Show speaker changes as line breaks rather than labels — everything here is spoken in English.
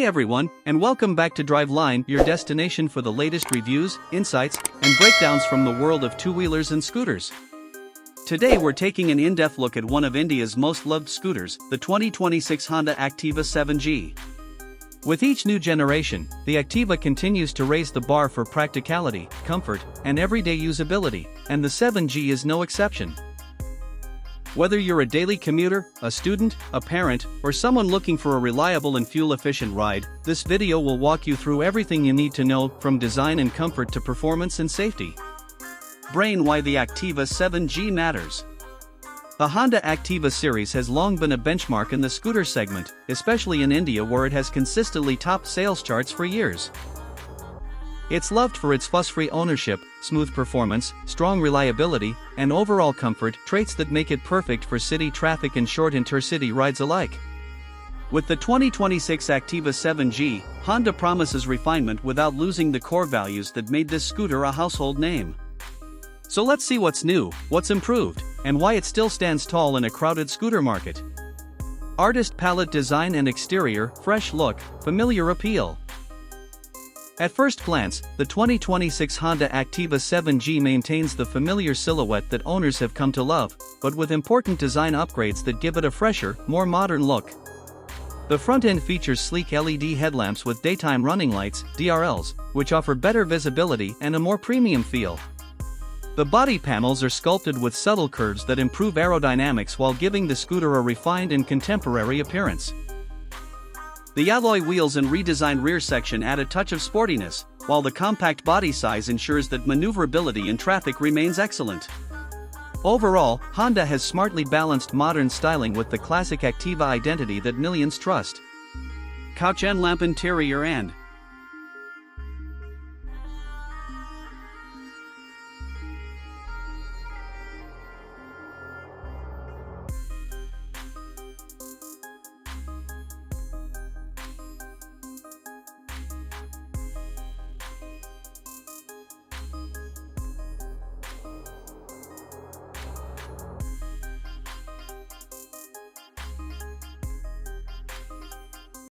everyone, and welcome back to Driveline, your destination for the latest reviews, insights, and breakdowns from the world of two-wheelers and scooters. Today we're taking an in-depth look at one of India's most loved scooters, the 2026 Honda Activa 7G. With each new generation, the Activa continues to raise the bar for practicality, comfort, and everyday usability, and the 7G is no exception. Whether you're a daily commuter, a student, a parent, or someone looking for a reliable and fuel-efficient ride, this video will walk you through everything you need to know, from design and comfort to performance and safety. Brain: why the Activa 7G matters. The Honda Activa series has long been a benchmark in the scooter segment, especially in India where it has consistently topped sales charts for years. It's loved for its fuss-free ownership, smooth performance, strong reliability, and overall comfort, traits that make it perfect for city traffic and short intercity rides alike. With the 2026 Activa 7G, Honda promises refinement without losing the core values that made this scooter a household name. So let's see what's new, what's improved, and why it still stands tall in a crowded scooter market. Artist palette: design and exterior, fresh look, familiar appeal. At first glance, the 2026 Honda Activa 7G maintains the familiar silhouette that owners have come to love, but with important design upgrades that give it a fresher, more modern look. The front end features sleek LED headlamps with daytime running lights, DRLs, which offer better visibility and a more premium feel. The body panels are sculpted with subtle curves that improve aerodynamics while giving the scooter a refined and contemporary appearance. The alloy wheels and redesigned rear section add a touch of sportiness, while the compact body size ensures that maneuverability in traffic remains excellent. Overall, Honda has smartly balanced modern styling with the classic Activa identity that millions trust. Couch and lamp: interior and